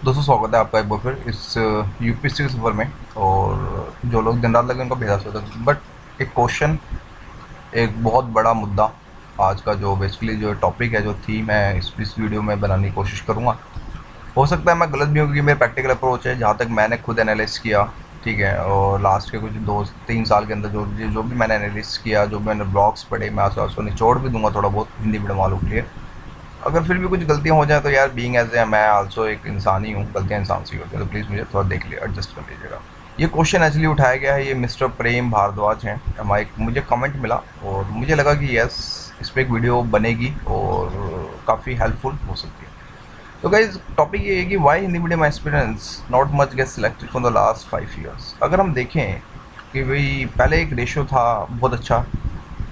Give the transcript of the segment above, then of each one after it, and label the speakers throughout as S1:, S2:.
S1: दोस्तों स्वागत है आपका एक बार फिर इस यूपीएससी के सफ़र में। और जो लोग दिन रात लगे उनका भेजा सकता है, बट एक क्वेश्चन, एक बहुत बड़ा मुद्दा आज का जो बेसिकली जो टॉपिक है, जो थीम है, इस वीडियो में बनाने की कोशिश करूँगा। हो सकता है मैं गलत भी हूँ क्योंकि मेरा प्रैक्टिकल अप्रोच है, जहाँ तक मैंने खुद एनालिसिस किया। ठीक है, और लास्ट के कुछ 2-3 साल के अंदर जो भी मैंने एनालिसिस किया, जो मैंने ब्लॉग्स पढ़े, मैं उसको निचोड़ भी दूंगा थोड़ा बहुत हिंदी मीडियम वालों के लिए। अगर फिर भी कुछ गलतियाँ हो जाए तो यार, बीइंग एज ए मैं आल्सो एक इंसान ही हूँ, गलतियाँ इंसान से ही होती हैं, तो प्लीज़ मुझे थोड़ा देख लिए एडजस्ट कर लीजिएगा। ये क्वेश्चन एक्चुअली उठाया गया है, ये मिस्टर प्रेम भारद्वाज हैं हमारे, मुझे कमेंट मिला और मुझे लगा कि यस, इस पर एक वीडियो बनेगी और काफ़ी हेल्पफुल हो सकती है। तो गाइज टॉपिक ये है कि why Hindi medium aspirants not much get selected for the last 5 years। अगर हम देखें कि भाई पहले एक रेशो था बहुत अच्छा,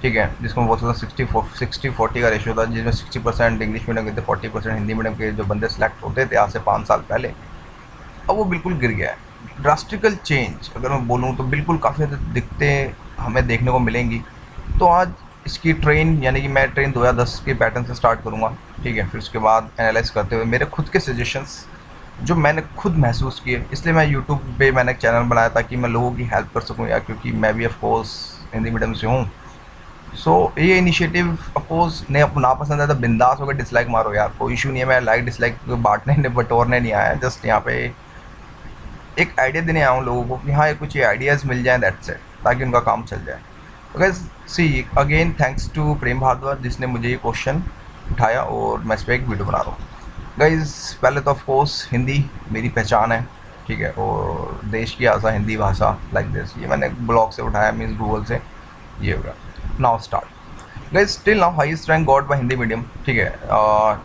S1: ठीक है, जिसको हम बोलते हैं 60-40 का रेशियो था, जिसमें 60% इंग्लिश मीडियम के थे, 40% हिंदी मीडियम के जो बंदे सेलेक्ट होते थे आज से 5 साल पहले। अब वो बिल्कुल गिर गया है। ड्रास्टिकल चेंज अगर मैं बोलूँ तो बिल्कुल काफ़ी दिक्कतें हमें देखने को मिलेंगी। तो आज इसकी ट्रेन, यानी कि मैं ट्रेन 2010 के पैटर्न से स्टार्ट करूँगा। ठीक है, फिर उसके बाद एनालाइज करते हुए मेरे खुद के सजेशंस जो मैंने खुद महसूस किए, इसलिए मैं यूट्यूब पे मैंने एक चैनल बनाया ताकि मैं लोगों की हेल्प कर सकूँ यार, क्योंकि मैं भी ऑफ कोर्स हिंदी मीडियम से हूँ। सो ये इनिशिएटिव अपोज ने ना पसंद है तो बिंदास होकर डिसलाइक मारो यार, कोई इशू नहीं है। मैं लाइक डिसलाइक बांटने ने बटोरने नहीं आया, जस्ट यहाँ पे एक आइडिया देने आया हूँ लोगों को कि हाँ, ये कुछ आइडियाज़ मिल जाए, दैट्स इट, ताकि उनका काम चल जाए। तो guys see again thanks to Prem Bhardwaj जिसने मुझे ये क्वेश्चन उठाया और मैं इस पर एक वीडियो बना रहा हूँ। गाइस पहले तो ऑफ कोर्स हिंदी मेरी पहचान है, ठीक है, और देश की आशा हिंदी भाषा लाइक दिस, ये मैंने ब्लॉग से उठाया, मीन्स गूगल से। ये होगा now start. Guys still now highest rank got by Hindi medium, ठीक है।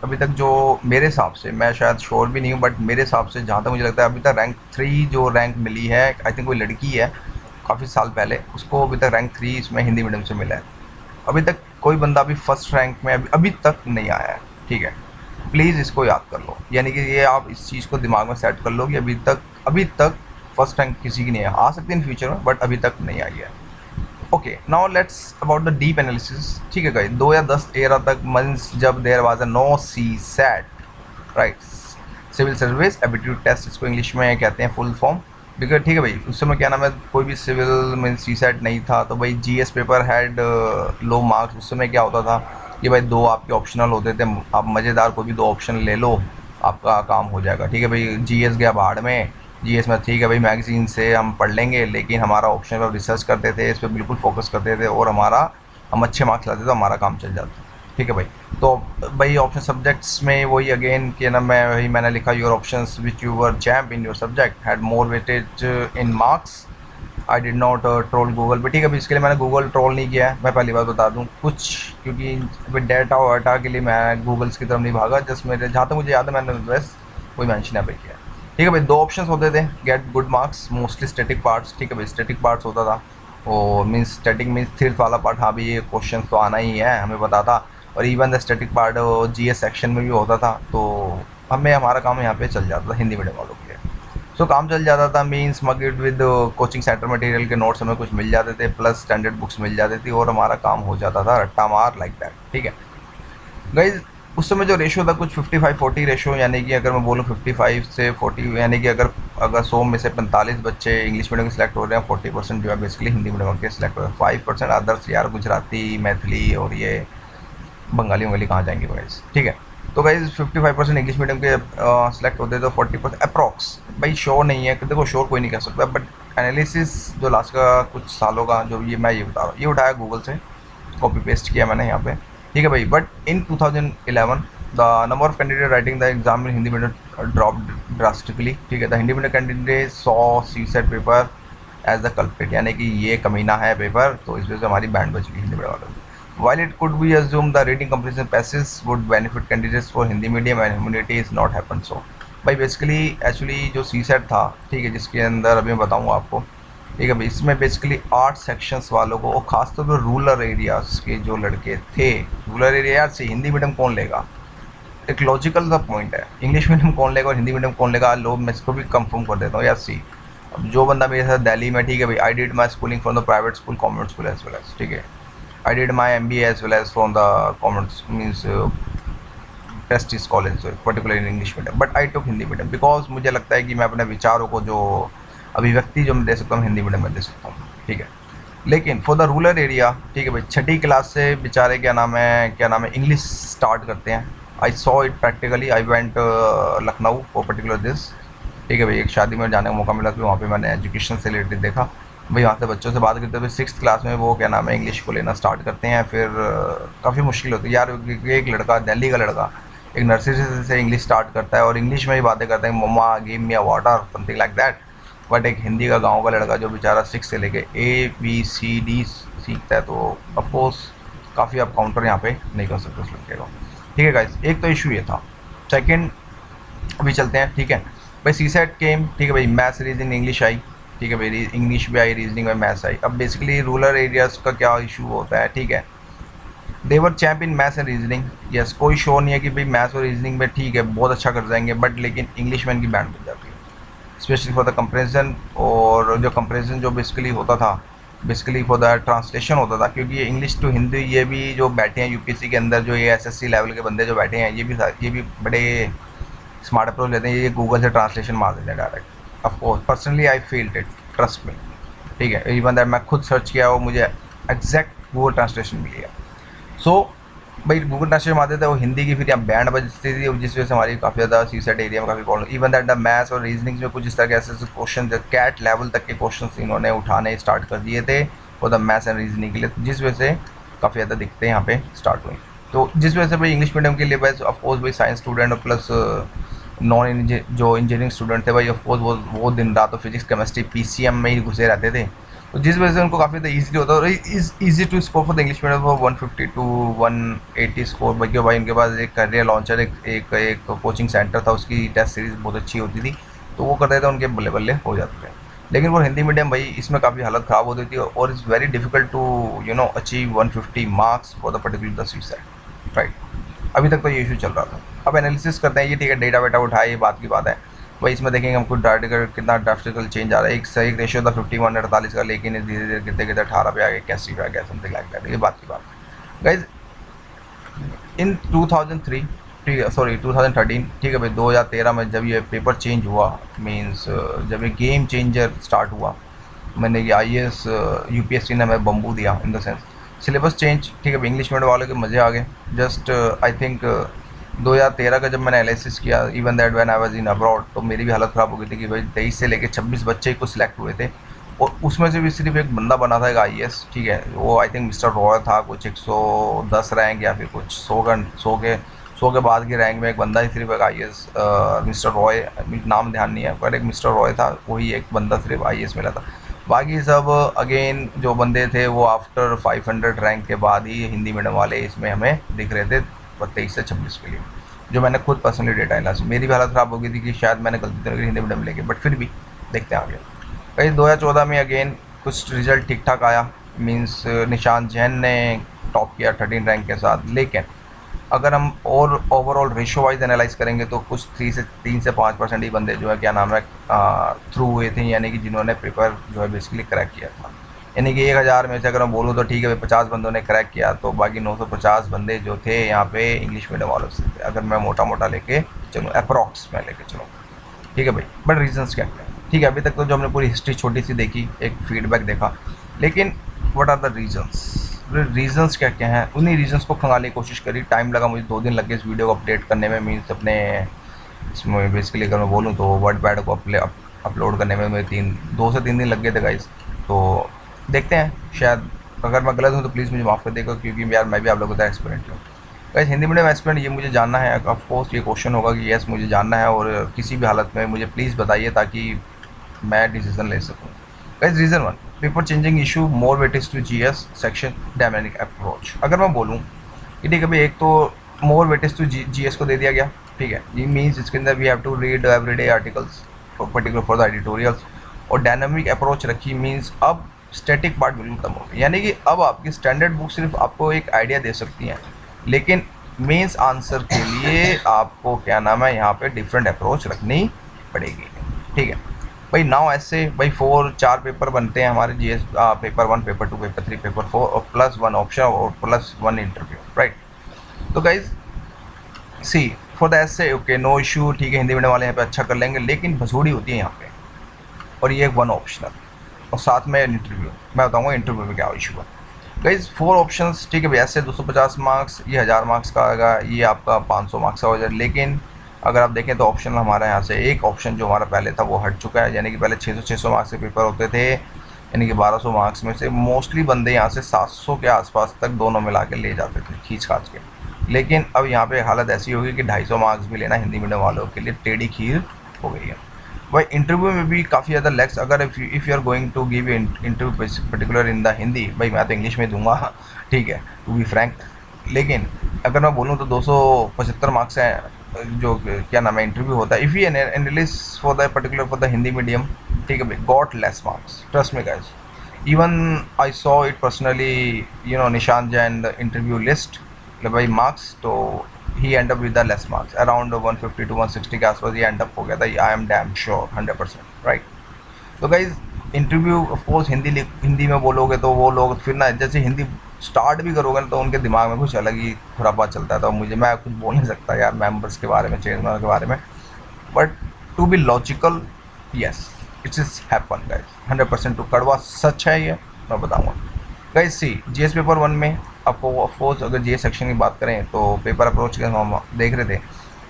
S1: अभी तक जो मेरे हिसाब से, मैं शायद श्योर भी नहीं हूँ, बट मेरे हिसाब से जहाँ तक मुझे लगता है अभी तक रैंक 3 जो रैंक मिली है, आई थिंक कोई लड़की है काफ़ी साल पहले, उसको अभी तक रैंक 3 इसमें हिंदी मीडियम से मिला है। अभी तक कोई बंदा अभी फर्स्ट रैंक में अभी तक नहीं आया है, ठीक है। प्लीज़ इसको याद कर लो, यानी कि ये आप इस चीज़ को दिमाग में सेट कर लो कि अभी तक फर्स्ट रैंक किसी की नहीं है। आ सकती है इन फ्यूचर में, बट अभी तक नहीं आई है। Okay now let's about the deep analysis. ठीक है गाइस, 2010 एरा तक मींस जब there was a no C set, right, civil service aptitude test, इसको इंग्लिश में कहते हैं फुल फॉर्म। बिकॉज ठीक है भाई, उस समय क्या नाम है, कोई भी सिविल मीन सी सेट नहीं था, तो भाई GS paper had low marks. उस समय क्या होता था कि भाई 2 आपके ऑप्शनल होते थे, आप मज़ेदार कोई भी 2 ऑप्शन ले लो, आपका काम हो जाएगा। ठीक है भाई, जीएस गया भाड़ में, जीएस में ठीक है भाई मैगज़ीन से हम पढ़ लेंगे, लेकिन हमारा ऑप्शन पर रिसर्च करते थे, इस पर बिल्कुल फोकस करते थे और हम अच्छे मार्क्स लाते थे तो हमारा काम चल जाता। ठीक है भाई, तो भाई ऑप्शन सब्जेक्ट्स में वही अगेन कि ना, मैंने लिखा your options which you were champ in your subject had more weightage in marks. I did not troll Google पे। ठीक है भाई, इसके लिए मैंने गूगल ट्रोल नहीं किया है, मैं पहली बात बता दूँ कुछ, क्योंकि डेटा वाटा के लिए मैं गूगल्स की तरफ नहीं भागा। जस्ट मेरे जहाँ तक मुझे याद है मैंने बस कोई मैंशन यहाँ पे किया। ठीक है भाई, 2 ऑप्शंस होते थे, get good marks, mostly static parts. ठीक है भाई, स्टैटिक पार्ट्स होता था, और मीन्स स्टैटिक मीन्स थ्रिल वाला पार्ट, हाँ भाई ये क्वेश्चन तो आना ही है, हमें पता था। और even the static part GS section में भी होता था, तो हमारा काम यहाँ पे चल जाता था हिंदी मीडियम वालों के लिए। सो काम चल जाता था, मीन्स मगेड विद कोचिंग सेंटर मटेरियल के नोट्स हमें कुछ मिल जाते थे, प्लस स्टैंडर्ड बुक्स मिल जाती थी, और हमारा काम हो जाता था रट्टा मार लाइक दैट। ठीक है गाइज, उस समय जो रेशो था कुछ 55-40 रेशो, यानी कि अगर मैं बोलूँ 55 से 40, यानी कि अगर अगर 100 में से 45 बच्चे इंग्लिश मीडियम के सिलेक्ट हो रहे हैं, 40% जो है बेसिकली हिंदी मीडियम के सिलेक्ट हो रहे हैं, 5% अदर्स यार, गुजराती, मैथिली और ये बंगाली वंगाली कहाँ जाएंगे गाइज। ठीक है, तो गाइज 55% इंग्लिश मीडियम के सिलेक्ट होते हैं, तो 40% अप्रॉक्स, भाई श्योर नहीं है, देखो श्योर कोई नहीं कह सकता, बट एनालिसिस जो लास्ट का कुछ सालों का जो ये बता रहा हूँ, ये उठाया गूगल से, कॉपी पेस्ट किया मैंने यहाँ पे। ठीक है भाई, but in 2011 the number of candidate writing the exam in Hindi medium dropped drastically. ठीक है, the Hindi medium candidate saw C set paper as the culprit, यानी कि ये कमीना है पेपर, तो इस वजह से हमारी बैंड बच गई हिंदी मीडियम वालों की। While it could be assumed the reading comprehension passes would benefit candidates for Hindi medium and humanity is not happened so। भाई बेसिकली एक्चुअली जो सी सेट था, ठीक है, जिसके अंदर अभी मैं बताऊँगा आपको। ठीक है भाई, इसमें बेसिकली 8 सेक्शंस वालों को, और ख़ासतौर पर रूरल एरियाज़ के जो लड़के थे, रूरल एरिया से हिंदी मीडियम कौन लेगा, एक लॉजिकल सा पॉइंट है, इंग्लिश मीडियम कौन लेगा और हिंदी मीडियम कौन लेगा। लोग मैं इसको भी कंफर्म कर देता हूँ यार, सी अब जो बंदा मेरे साथ दिल्ली में, ठीक है भाई, I did my schooling from the private school, convent school as well as, ठीक है, I did my MBA as well as from the convent means Prestige college particular in English medium, but I took Hindi medium because मुझे लगता है कि मैं अपने विचारों को जो अभिव्यक्ति जो मैं दे सकता हूँ हिंदी मीडियम में दे सकता हूँ, ठीक है। लेकिन फॉर द रूरल एरिया, ठीक है भाई, छठी क्लास से बेचारे क्या नाम है इंग्लिश स्टार्ट करते हैं। I saw it practically, I went Lucknow for particular this, ठीक है भाई। एक शादी में जाने का मौका मिला, तो वहाँ पे मैंने एजुकेशन से रिलेटेड देखा भाई। वहाँ से बच्चों से बात करते हुए 6th क्लास में वो क्या नाम है इंग्लिश को लेना स्टार्ट करते हैं। फिर काफ़ी मुश्किल होती है यार। एक लड़का, दिल्ली का लड़का, एक नर्सरी से इंग्लिश स्टार्ट करता है और इंग्लिश में ही बातें करता है, mamma give me a water, something like that. But एक हिंदी का गांव का लड़का जो बेचारा 6 से लेके ABCD सीखता है, तो ऑफकोर्स काफ़ी आप काउंटर यहाँ पे नहीं कर सकते उस लड़के को, ठीक है गाइस। एक तो इशू ये था। सेकंड, अभी चलते हैं, ठीक है भाई। CSET केम, ठीक है भाई, मैथ्स रीजनिंग इंग्लिश आई, ठीक है भाई, इंग्लिश भी आई, रीजनिंग में मैथ्स आई। अब बेसिकली रूरल एरियाज़ का क्या इशू होता है, ठीक है, they're champ in maths and reasoning, yes, कोई शो नहीं है कि भाई मैथ्स और रीजनिंग में ठीक है बहुत अच्छा कर जाएंगे, बट लेकिन इंग्लिश में इनकी बैंड बन जाती है, स्पेशली फॉर द कंपेरिजन। और जो कंपेरिजन जो बेसिकली होता था, बेसिकली फॉर द ट्रांसलेशन होता था, क्योंकि ये इंग्लिश टू हिंदी, ये भी जो बैठे हैं UPSC के अंदर, जो ये SSC लेवल के बंदे जो बैठे हैं, ये भी बड़े स्मार्ट अप्रोच लेते हैं। ये गूगल से ट्रांसलेशन मार देते हैं direct. Of course personally I field it, trust me, ठीक है। इवन दैट मैं खुद सर्च किया और मुझे एग्जैक्ट गूगल ट्रांसलेशन मिली है। सो भाई गूगल ट्रांसलेशन मारते थे, वो हिंदी की फिर यहाँ बैंड बजती थी, जिस वजह से हमारी काफ़ी ज़्यादा CSET एरिया में काफ़ी problem. Even that the maths और रीजनिंग में कुछ इस तरह के ऐसे क्वेश्चन, कैट लेवल तक के क्वेश्चन इन्होंने उठाने स्टार्ट कर दिए थे और द मैथ्स एंड रीजनिंग के लिए, जिस वजह से काफ़ी ज़्यादा दिक्कतें यहाँ पे स्टार्ट हुई। तो जिस वजह से भाई इंग्लिश मीडियम के लिए बस ऑफकोर्स भाई साइंस स्टूडेंट और प्लस नॉन जो इंजीनियरिंग स्टूडेंट थे भाई, ऑफकोर्स वो दिन रात तो फिजिक्स केमिस्ट्री PCM में ही घुसे रहते थे, तो जिस वजह से उनको काफ़ी ज़्यादा ईजिली होता है। और is easy to score for the English medium for 150 to 180 score. भाई उनके पास एक करियर लॉन्चर, एक कोचिंग सेंटर था, उसकी टेस्ट सीरीज़ बहुत अच्छी होती थी, तो वो करते थे, उनके बल्ले बल्ले हो जाते थे। लेकिन वो हिंदी मीडियम भाई इसमें काफ़ी हालत ख़राब होती थी, और it's very difficult to achieve 150 marks for the particular CSET, right. अभी तक तो ये इशू चल रहा था। अब एनालिसिस करते हैं, ये ठीक है, डेटा वेटा उठाए, ये बात की बात है भाई। इसमें देखेंगे हम कुछ डाटा कितना ड्राफ्टिकल चेंज आ रहा है। एक सही रेशियो था 51-48 का, लेकिन धीरे धीरे गिरते गिरते 18 पे आ गया, 81 पे आ गया, समथिंग लाइक दैट। ये बात की बात गाइज। इन 2003, ठीक है, सॉरी 2013, ठीक है भाई, 2013 में जब ये पेपर चेंज हुआ, मीन्स जब ये गेम चेंजर स्टार्ट हुआ, मैंने ये IAS UPSC ने हमें बम्बू दिया in the sense syllabus change, ठीक है। इंग्लिश मीडियम वालों के मज़े आ गए। जस्ट आई थिंक 2013 का जब मैंने एनालिसिस किया, even that when I was in abroad, तो मेरी भी हालत ख़राब हो गई थी कि भाई 23 से लेकर 26 बच्चे को सिलेक्ट हुए थे, और उसमें से भी सिर्फ एक बंदा बना था, एक IAS, ठीक है। वो आई थिंक मिस्टर रॉय था, कुछ 110 रैंक या फिर कुछ 100 के बाद की रैंक में एक बंदा ही, सिर्फ एक IAS मिस्टर रॉय, नाम ध्यान नहीं है, पर एक मिस्टर रॉय था, वही एक बंदा सिर्फ IAS मिला था। बाकी सब अगेन जो बंदे थे वो आफ्टर 500 रैंक के बाद ही हिंदी मीडियम वाले इसमें हमें दिख रहे थे 23 से 26 के लिए, जो मैंने खुद पर्सनली डेटा एनालिसिस, मेरी भी हालत ख़राब हो गई थी कि शायद मैंने गलती नहीं हिंदी मीडियम लेके, बट फिर भी देखते हैं आगे। कहीं 2014 में अगेन कुछ रिजल्ट ठीक ठाक आया, मीन्स निशांत जैन ने टॉप किया 13 रैंक के साथ। लेकिन अगर हम और ओवरऑल रेशो वाइज एनालाइज करेंगे तो कुछ 3 से 5% ही बंदे जो है क्या नाम है थ्रू हुए थे, यानी कि जिन्होंने पेपर जो है बेसिकली क्रैक किया था। यानी कि 1000 में से अगर मैं बोलूँ तो ठीक है 50 बंदों ने क्रैक किया, तो बाकी 950 बंदे जो थे यहाँ पे इंग्लिश मीडियम वालों से थे, अगर मैं मोटा मोटा लेके चलूँ, अप्रॉक्स में लेके चलूँ, ठीक है भाई। बट रीजंस क्या क्या है, ठीक है, अभी तक तो जो हमने पूरी हिस्ट्री छोटी सी देखी, एक फीडबैक देखा, लेकिन व्हाट आर द रीजंस क्या क्या हैं, उन्हीं रीजंस को खंगालने की कोशिश करी। टाइम लगा मुझे, 2 दिन लगे इस वीडियो को अपडेट करने में, मीन्स अपने इसमें बेसिकली अगर मैं बोलूँ तो वर्ड पैड को अपलोड करने में मेरे 2 से 3 दिन लग गए थे गाइस। तो देखते हैं, शायद अगर मैं गलत हूँ तो प्लीज़ मुझे माफ़ कर देगा, क्योंकि यार मैं भी आप लोगों का एक्सपीरियंस हूँ गाइस। हिंदी मीडियम एक्सपीरियंस ये मुझे जानना है, ऑफ कोर्स ये क्वेश्चन होगा कि यस मुझे जानना है, और किसी भी हालत में मुझे प्लीज़ बताइए ताकि मैं डिसीजन ले सकूँ guys. Reason 1, paper changing issue, more weightage to GS section, dynamic approach. अगर मैं बोलूँ कि ठीक है भाई, एक तो मोर वेटेज टू GS को दे दिया गया, ठीक है, ये मीन्स इसके अंदर we have to read everyday articles particular for the editorials, और डायनामिक अप्रोच रखी, मीन्स अब स्टैटिक पार्ट बिल्कुल खत्म हो गया, यानी कि अब आपकी स्टैंडर्ड बुक सिर्फ आपको एक आइडिया दे सकती हैं, लेकिन मेंस आंसर के लिए आपको क्या नाम है यहाँ पे डिफरेंट अप्रोच रखनी पड़ेगी, ठीक है भाई। नाउ ऐसे भाई 4 पेपर बनते हैं हमारे GS, paper 1, paper 2, paper 3, paper 4, और +1 ऑप्शन और +1 इंटरव्यू, राइट। तो गाइज सी फॉर द ऐसे ओके नो इशू, ठीक है, हिंदी मीडियम वाले यहाँ पे अच्छा कर लेंगे, लेकिन भसोड़ी होती है यहाँ पे, और ये वन ऑप्शनल और साथ में इंटरव्यू। मैं बताऊँगा इंटरव्यू में क्या इशू है। गाइज 4 ऑप्शंस, ठीक है भैया, ऐसे 250 मार्क्स, ये 1000 मार्क्स का आएगा, ये आपका 500 मार्क्स का हो जाए। लेकिन अगर आप देखें तो ऑप्शनल हमारा यहाँ से एक ऑप्शन जो हमारा पहले था वो हट चुका है, यानी कि पहले 600 मार्क्स के पेपर होते थे, यानी कि 1200 मार्क्स में से मोस्टली बंदे यहाँ से 700 के आसपास तक दोनों मिला के ले जाते थे खींच खाच के। लेकिन अब यहाँ पे हालत ऐसी होगी कि 250 मार्क्स भी लेना हिंदी मीडियम वालों के लिए टेढ़ी खीर हो गई है। भाई इंटरव्यू में भी काफ़ी ज़्यादा लेक्स, अगर if you are going to give interview particular in the Hindi, भाई मैं तो इंग्लिश में दूंगा, ठीक है, टू बी फ्रैंक। लेकिन अगर मैं बोलूँ तो 275 मार्क्स हैं जो क्या नाम है इंटरव्यू होता है। If you analyst for the particular for the Hindi medium, ठीक है भाई, got less marks, trust me guys. even I saw it personally, you know, Nishant Jain the interview list by marks, तो he end up with the less marks around 150 to 160 के आसपास ये end up हो गया था। I am damn sure 100% right। तो guys interview of course Hindi में बोलोगे तो वो लोग फिर ना, जैसे हिंदी स्टार्ट भी करोगे ना तो उनके दिमाग में कुछ अलग ही खुरापा चलता है। तो मुझे, मैं कुछ बोल नहीं सकता यार मेंबर्स के बारे में, चेयरमैन के बारे में, but to be logical, yes it's is happen guys, 100% टू कड़वा सच है ये, मैं बताऊँगा गाइज। सी जीएस पेपर 1 में आपको ऑफकोर्स अगर जीएस सेक्शन की बात करें तो पेपर अप्रोच के हम देख रहे थे,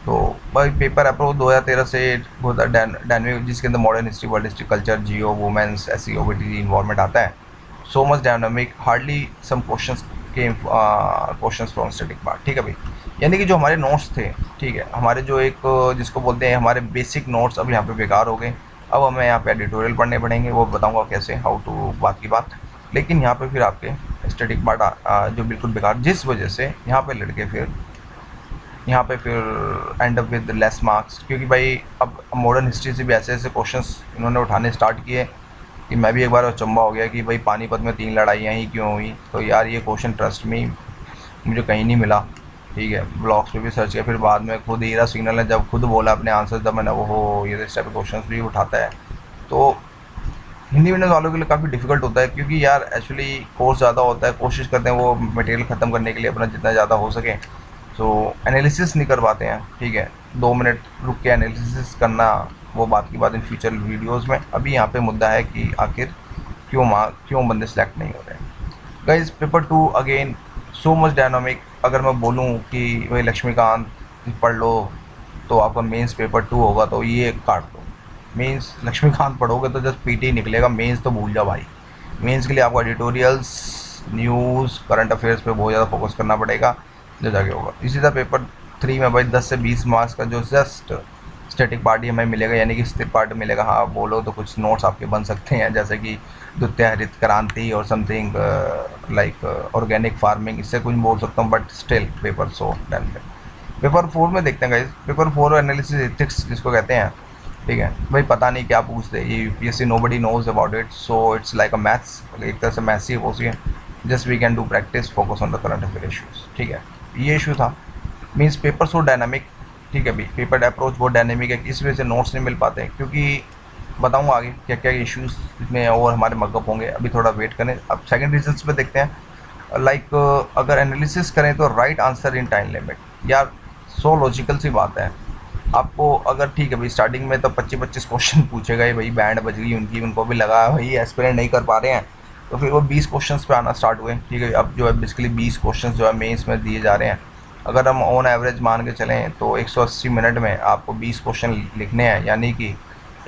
S1: तो भाई पेपर अप्रोच 2013 से होता है डायनेमिक, जिसके अंदर modern history, world history, culture, geo, women's, SC, OBT involvement आता है। So much dynamic, hardly some questions came questions from static part, ठीक है भाई। यानी कि जो हमारे नोट्स थे, ठीक है, हमारे जो एक जिसको बोलते हैं हमारे बेसिक नोट्स, अब यहाँ पे बेकार हो गए। अब हमें यहाँ पे एडिटोरियल पढ़ने पड़ेंगे, वो बताऊँगा कैसे, हाउ टू, बात की बात। लेकिन यहाँ पे फिर आपके स्टैटिक पार्ट जो बिल्कुल बेकार, जिस वजह से यहाँ पे लड़के फिर and up with less marks, क्योंकि भाई अब मॉडर्न हिस्ट्री से भी ऐसे ऐसे क्वेश्चंस इन्होंने उठाने स्टार्ट किए कि मैं भी एक बार अचंभा हो गया कि भाई पानीपत में 3 लड़ाइयाँ ही क्यों हुई। तो यार ये क्वेश्चन ट्रस्ट में मुझे कहीं नहीं मिला, ठीक है, ब्लॉग्स पे भी सर्च किया, फिर बाद में खुद हीरा सिग्नल ने जब खुद बोला अपने आंसर, जब मैंने वो ये इस टाइप के क्वेश्चन भी उठाता है। तो हिंदी मीडियम वालों के लिए काफ़ी डिफिकल्ट होता है, क्योंकि यार एक्चुअली कोर्स ज़्यादा होता है, कोशिश करते हैं वो मटेरियल ख़त्म करने के लिए अपना जितना ज़्यादा हो सके, तो एनालिसिस नहीं कर पाते हैं, ठीक है, 2 मिनट रुक के एनालिसिस करना, वो बात की बात इन फ्यूचर वीडियोस में। अभी यहाँ पे मुद्दा है कि आखिर क्यों बंदे सेलेक्ट नहीं हो रहे हैं। Guys paper 2 again so much dynamic, अगर मैं बोलूँ कि भाई लक्ष्मीकांत पढ़ लो तो आपका मेंस पेपर 2 होगा, तो ये काट दो। मेंस लक्ष्मीकांत पढ़ोगे तो जस्ट पीटी निकलेगा, मेंस तो भूल जाओ भाई। मेंस के लिए आपको एडिटोरियल्स, न्यूज़, करंट अफेयर्स पे बहुत ज़्यादा फोकस करना पड़ेगा, जो जाके होगा। इसी तरह पेपर 3 में भाई 10 से 20 मार्क्स का जो जस्ट स्टैटिक पार्ट हमें मिलेगा, यानी कि स्थिर पार्ट मिलेगा। हाँ बोलो तो कुछ नोट्स आपके बन सकते हैं, जैसे कि द्वितीय हरित क्रांति और समथिंग लाइक ऑर्गेनिक फार्मिंग, इससे कुछ बोल सकता हूँ, but still paper so done. Paper 4 में देखते हैं गाइज, पेपर 4 एनालिसिस एथिक्स जिसको कहते हैं, ठीक है भाई, पता नहीं क्या पूछते ये UPSC, nobody knows about it, so it's like a maths, एक तरह से मैथ्स ही हो सी है। Just we can do practice, focus on the current affair issues, ठीक है, ये इशू था। मीन्स पेपर सो डायनामिक, ठीक है भाई, पेपर अप्रोच बहुत डायनामिक है, इस वजह से नोट्स नहीं मिल पाते हैं, क्योंकि बताऊँगा आगे क्या क्या इश्यूज़ में और हमारे मगअप होंगे, अभी थोड़ा वेट करें। अब सेकंड रीजन्स पे देखते हैं, लाइक अगर एनालिसिस करें तो right answer in time limit, यार सो लॉजिकल सी बात है। आपको अगर ठीक है भाई स्टार्टिंग में तो 25-25 क्वेश्चन पूछे गए, भाई बैंड बज गई उनकी, उनको भी लगा भाई एस्पिरेंट नहीं कर पा रहे हैं, तो फिर वो 20 क्वेश्चंस पे आना स्टार्ट हुए, ठीक है। अब जो है बेसिकली 20 क्वेश्चंस जो है मेंस में दिए जा रहे हैं। अगर हम ऑन एवरेज मान के चलें तो 180 मिनट में आपको 20 क्वेश्चन लिखने हैं, यानी कि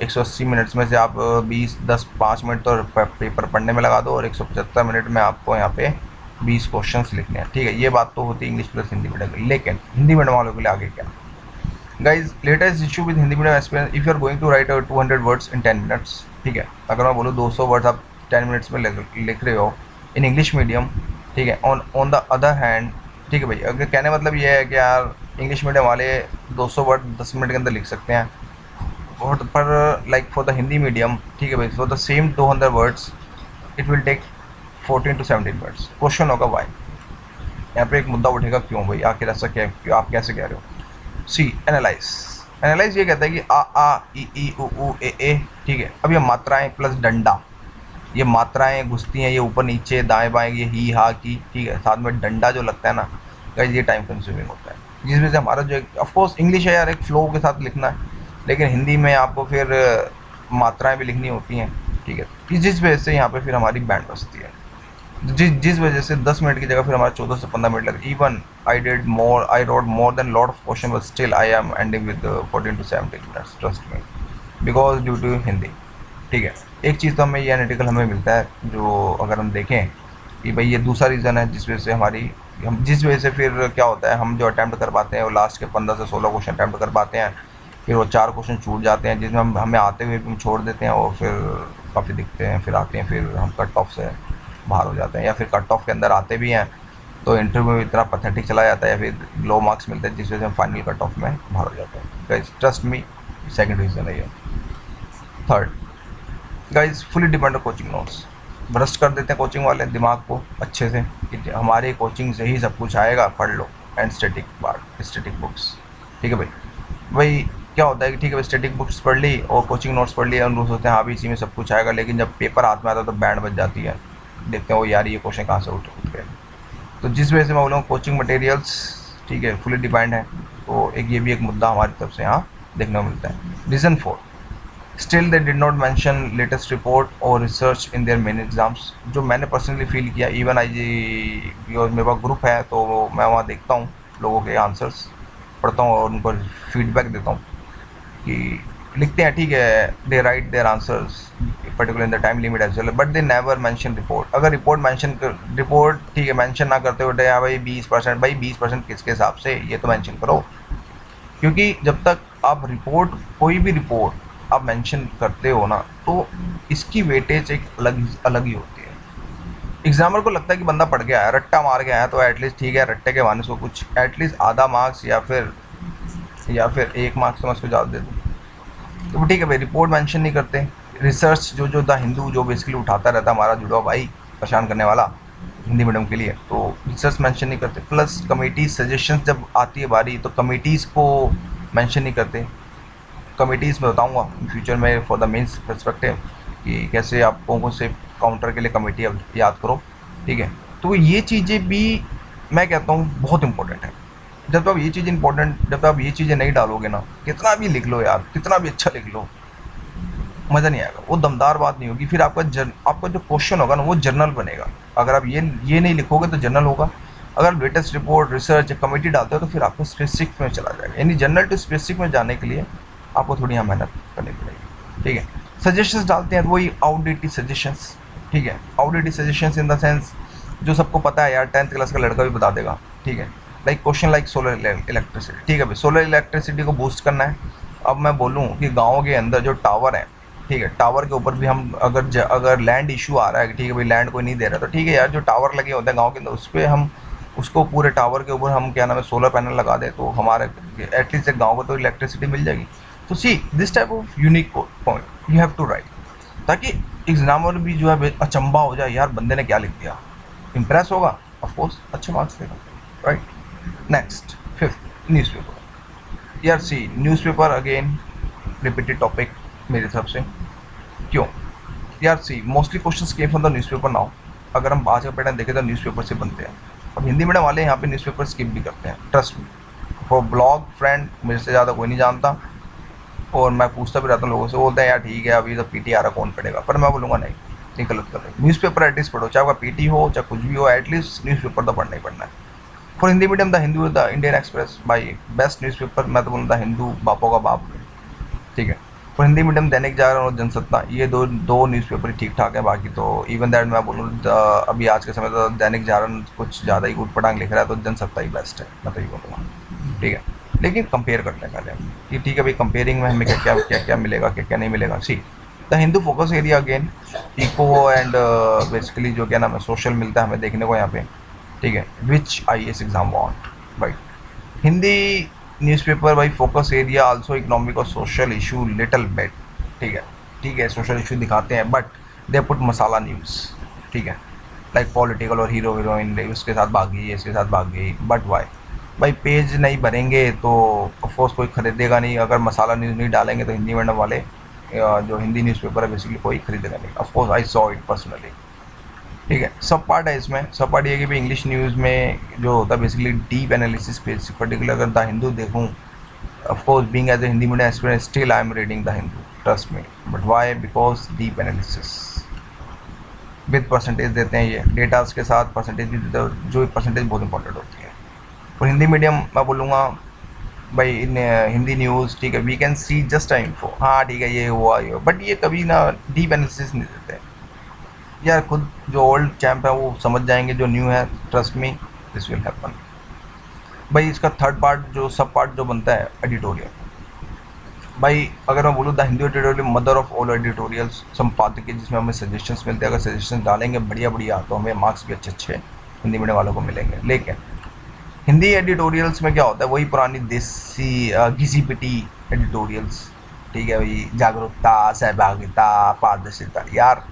S1: 180 मिनट्स में से आप 5 मिनट तो पेपर पढ़ने में लगा दो, और 175 मिनट में आपको यहाँ पे 20 क्वेश्चंस लिखने हैं, ठीक है। ये बात तो होती है इंग्लिश प्लस हिंदी मीडियम की, लेकिन हिंदी मीडियम वालों के लिए आगे क्या guys, latest issue with Hindi medium aspirants, if you are going to write 200 words in 10 minutes, ठीक है, अगर मैं बोलूँ 200 वर्ड्स आप 10 मिनट्स में लिख रहे हो इन इंग्लिश मीडियम, ठीक है। ऑन द अदर हैंड, ठीक है भाई, अगर कहने मतलब ये है कि यार इंग्लिश मीडियम वाले 200 वर्ड 10 मिनट के अंदर लिख सकते हैं, और पर like for the Hindi medium, ठीक है भाई, for the same 200 words it will take 14 to 17 minutes. Question होगा वाई, यहाँ पे एक मुद्दा उठेगा क्यों भाई, आखिर ऐसा क्या, क्यों आप कैसे कह रहे हो। सी एनालाइज ये कहता है कि आ ई उ ए, ठीक है। अब ये मात्राएं प्लस डंडा, ये मात्राएं घुसती हैं, ये ऊपर नीचे दाएं बाएं, ये ही हा की, ठीक है, साथ में डंडा जो लगता है ना गाइस, ये टाइम कंज्यूमिंग होता है। जिस वजह से हमारा जो ऑफ कोर्स इंग्लिश है यार, एक फ्लो के साथ लिखना है, लेकिन हिंदी में आपको फिर मात्राएं भी लिखनी होती हैं, ठीक है, कि जिस वजह से यहाँ पे फिर हमारी बैंड बजती है, जिस वजह से 10 मिनट की जगह फिर हमारे 14 से 15 मिनट लगे। Even I read more than lot of question, but still I am ending with 14 to 17 minutes, trust me, because due to Hindi, ठीक है। एक चीज़ तो हमें ये एनालिटिकल हमें मिलता है, जो अगर हम देखें कि भाई ये दूसरा रीज़न है जिस वजह से हम जिस वजह से फिर क्या होता है, हम जो अटैम्प्ट कर पाते हैं वो लास्ट के 15 से 16 क्वेश्चन अटैम्प्ट कर पाते हैं, फिर वो 4 क्वेश्चन छूट जाते हैं जिसमें हमें आते हुए भी हम छोड़ देते हैं, और फिर काफ़ी दिखते हैं, फिर आते हैं, फिर हम कट ऑफ से बाहर हो जाते हैं, या फिर कट ऑफ के अंदर आते भी हैं तो इंटरव्यू में इतना पैथेटिक चला जाता है, या फिर लो मार्क्स मिलते हैं जिस वजह से हम फाइनल कट ऑफ में बाहर हो जाते हैं। Guys trust me, second reason है ये। Third, guys fully depend coaching notes, भ्रष्ट कर देते हैं कोचिंग वाले दिमाग को अच्छे से कि हमारे कोचिंग से ही सब कुछ आएगा, पढ़ लो, and static part, static books, ठीक है भाई। भाई क्या होता है कि ठीक है भाई, स्टैटिक बुक्स पढ़ ली और कोचिंग नोट्स पढ़ लिया, हम सोचते हैं हाँ भी इसी में सब कुछ आएगा, लेकिन जब पेपर हाथ में आता है तो बैंड बज जाती है, देखते हैं वो यार ये क्वेश्चन कहाँ से उठ गए। तो जिस वजह से मैं बोलूँ कोचिंग मटेरियल्स, ठीक है, फुली डिपेंड है, तो एक ये भी एक मुद्दा हमारी तरफ से यहाँ देखने को मिलता है। Reason 4, still they did not mention latest report और research in their main exams, जो मैंने पर्सनली फील किया। इवन मेरे पास ग्रुप है तो मैं वहाँ देखता हूँ लोगों के आंसर्स, पढ़ता हूँ और उनको फीडबैक देता हूँ कि लिखते हैं, ठीक है, they write their answers particular in the time limit as well, but they never mention report. अगर रिपोर्ट ठीक है मेंशन ना करते हुए भाई 20%, भाई 20% किसके हिसाब से, ये तो मेंशन करो, क्योंकि जब तक आप कोई भी रिपोर्ट आप मेंशन करते हो ना, तो इसकी वेटेज एक अलग ही होती है। एग्जामर को लगता है कि बंदा पढ़ के आया, रट्टा मार के आया, तो एटलीस्ट ठीक है, रट्टे के बहाने से कुछ एटलीस्ट आधा मार्क्स या फिर 1 मार्क्स तो मैं उसको ज़्यादा दे दूँ, तो ठीक है भाई, रिपोर्ट मेंशन नहीं करते। रिसर्च जो द हिंदू जो बेसिकली उठाता रहता है हमारा जुड़वा भाई, परेशान करने वाला हिंदी मीडियम के लिए, तो रिसर्च मेंशन नहीं करते। प्लस कमेटी सजेशंस जब आती है बारी, तो कमेटीज़ को मेंशन नहीं करते। कमेटीज़ में बताऊंगा फ्यूचर में फॉर द मेंस पर्सपेक्टिव कि कैसे आपको से काउंटर के लिए कमेटी याद करो, ठीक है। तो ये चीज़ें भी मैं कहता हूँ बहुत इंपॉर्टेंट है। जब आप ये चीज़ें नहीं डालोगे ना, कितना भी लिख लो यार, कितना भी अच्छा लिख लो, मज़ा नहीं आएगा, वो दमदार बात नहीं होगी। फिर आपका जो क्वेश्चन होगा ना वो जर्नल बनेगा। अगर आप ये नहीं लिखोगे तो जर्नल होगा। अगर लेटेस्ट रिपोर्ट, रिसर्च, कमेटी डालते हो तो फिर आपको स्पेसिफिक में चला जाएगा। यानी जनरल टू स्पेसिफिक में जाने के लिए आपको थोड़ी यहाँ मेहनत करनी पड़ेगी, ठीक है। सजेशंस डालते हैं वही आउटडेटेड सजेशंस, ठीक है, outdated suggestions in the sense जो सबको पता है यार, 10th क्लास का लड़का भी बता देगा, ठीक है। क्वेश्चन लाइक सोलर इलेक्ट्रिसिटी, ठीक है भाई, सोलर इलेक्ट्रिसिटी को बूस्ट करना है। अब मैं बोलूँ कि गाँव के अंदर जो टावर है, ठीक है, टावर के ऊपर भी हम अगर लैंड इशू आ रहा है, ठीक है भाई, लैंड कोई नहीं दे रहा, तो ठीक है यार, जो टावर लगे होते हैं गाँव के अंदर, उस पर हम उसको पूरे टावर के ऊपर हम क्या नाम है सोलर पैनल लगा दें, तो हमारे एटलीस्ट एक गाँव को तो इलेक्ट्रिसिटी मिल जाएगी। तो see this type of unique point you have to write, ताकि एग्जामिनर भी जो है अचंबा हो जाए, यार बंदे ने क्या लिख दिया, इम्प्रेस होगा, ऑफकोर्स अच्छे मार्क्स देगा, राइट। Next 5th, newspaper. यार see newspaper again repeated topic मेरी तरफ से। क्यों यार, see mostly questions came from the newspaper now. अगर हम आज का पैटर्न देखें तो न्यूज़पेपर से बनते हैं। अब हिंदी मीडियम वाले यहाँ पे न्यूज़पेपर स्किप भी करते हैं, trust me. For blog friend मेरे से ज़्यादा कोई नहीं जानता, और मैं पूछता भी रहता हूँ लोगों से, बोलते हैं यार ठीक है अभी तो पीटी आ रहा, कौन पढ़ेगा, पर मैं बोलूँगा नहीं, नहीं गलत कर रहे। न्यूज़पेपर एटलीस्ट पढ़ो, चाहे आपका पीटी हो चाहे कुछ भी हो, एटलीस्ट न्यूज़पेपर तो पढ़ना ही पढ़ना है। For Hindi medium the Hindu, the Indian express, भाई बेस्ट न्यूज़पेपर मैं तो बोलूँगा हिंदू, बापों का बाप, ठीक है। फॉर हिंदी मीडियम दैनिक जागरण और जनसत्ता, ये दो न्यूज़पेपर ही ठीक ठाक है। बाकी तो इवन दैट मैं बोलूँ अभी आज के समय तो दैनिक जागरण कुछ ज़्यादा ही ऊट पटांग लिख रहा है, तो जनसत्ता ही बेस्ट है, मैं तो ये बोलूँगा, ठीक है। लेकिन कंपेयर करने का हम कि ठीक है भाई, कंपेयरिंग में हमें क्या मिलेगा, क्या नहीं मिलेगा। See the Hindu focus area again eco and basically जो क्या नाम है सोशल मिलता है हमें देखने को यहाँ पे, ठीक है। विच IAS exam want, right. Hindi newspaper भाई फोकस एरिया आल्सो इकोनॉमिक और सोशल इशू लिटिल बिट, ठीक है, सोशल इशू दिखाते हैं, but they put masala news, ठीक है, लाइक पॉलिटिकल और हीरो हीरोइन उसके साथ भाग गई, इसके साथ भाग गई, बट वाई भाई, पेज नहीं भरेंगे तो ऑफकोर्स कोई ख़रीदेगा नहीं। अगर मसाला न्यूज़ नहीं डालेंगे तो हिंदी मीडियम वाले जो हिंदी न्यूज़पेपर है बेसिकली कोई ख़रीदेगा नहीं। Of course I saw it personally, ठीक है। सब पार्ट है इसमें, सब पार्ट ये है कि भाई इंग्लिश न्यूज़ में जो होता है basically deep analysis page, particular अगर द हिंदू देखूँ, of course being as a Hindi medium aspirant still I am reading the Hindu, trust me. But why? Because deep analysis with percentage देते हैं, ये डेटास के साथ परसेंटेज भी देते हैं, जो परसेंटेज बहुत इंपॉर्टेंट होती है। और हिंदी मीडियम मैं बोलूँगा भाई इन हिंदी न्यूज़, ठीक है, we can see just info, हाँ ठीक है ये हुआ ये, बट ये कभी ना डीप एनालिसिस नहीं देते यार। खुद जो ओल्ड चैम्प है वो समझ जाएंगे, जो न्यू है trust me this will happen. भाई इसका थर्ड पार्ट जो सब पार्ट जो बनता है एडिटोरियल, भाई अगर मैं बोलूँ the Hindi editorial mother of all editorials, संपादकीय जिसमें हमें सजेशंस मिलते हैं। अगर सजेशंस डालेंगे बढ़िया बढ़िया तो हमें मार्क्स भी अच्छे अच्छे हिंदी मीडियम वालों को मिलेंगे। लेकिन हिंदी एडिटोरियल्स में क्या होता है, वही पुरानी देसी घिसी पिटी एडिटोरियल्स, ठीक है भाई, जागरूकता, सहभागिता, पारदर्शिता, यार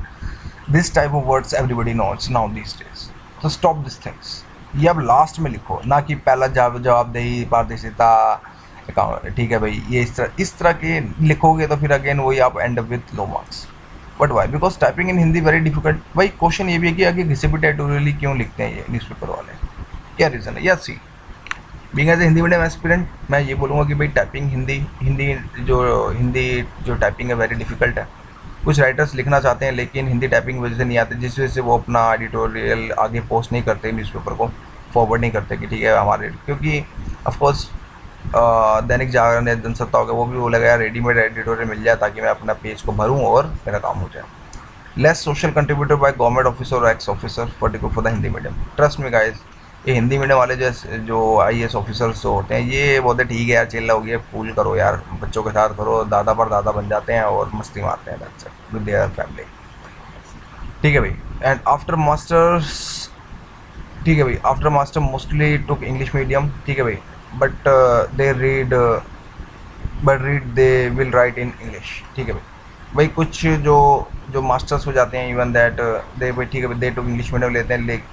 S1: this type of words everybody notes now these days, तो स्टॉप दिस थिंग्स। ये अब लास्ट में लिखो, ना कि पहला जवाबदेही, पारदर्शिता, ठीक है भाई, ये इस तरह के लिखोगे तो फिर अगेन वही आप and up with low marks. But why? Because typing in Hindi very difficult. भाई क्वेश्चन ये भी है कि आगे घिसे पिटे एडिटोरियल क्यों लिखते हैं ये न्यूज़पेपर वाले, क्या रीज़न है? या see being as a Hindi medium aspirant मैं ये बोलूँगा कि भाई टाइपिंग हिंदी जो टाइपिंग है वेरी डिफ़िकल्ट है। कुछ राइटर्स लिखना चाहते हैं लेकिन हिंदी टाइपिंग वजह से नहीं आते, जिस वजह से वो अपना एडिटोरियल आगे पोस्ट नहीं करते, न्यूज़पेपर को फॉरवर्ड नहीं करते कि ठीक है हमारे, क्योंकि ऑफकोर्स दैनिक जागरण या जनसत्ता हो गया, वो भी बोलेगा यार रेडीमेड एडिटोरियल मिल जाए ताकि मैं अपना पेज को भरूँ और मेरा काम हो जाए। Less social contributor by government officer और ex officer particular for the Hindi medium, trust me guys. ये हिंदी मीडियम वाले जो IAS ऑफिसर्स होते हैं ये बोलते ठीक है यार चिल्ला हो गया, फूल करो यार, बच्चों के साथ करो, दादा पर दादा बन जाते हैं और मस्ती मारते हैं that's it with their family, ठीक है भाई। एंड आफ्टर मास्टर्स, ठीक है भाई, आफ्टर मास्टर मोस्टली टुक इंग्लिश मीडियम, ठीक है भाई, but they read they will write in English, ठीक है भाई। भाई कुछ जो जो मास्टर्स हो जाते हैं इवन दैट दे भाई, ठीक है भाई, दे टुक इंग्लिश मीडियम लेते हैं,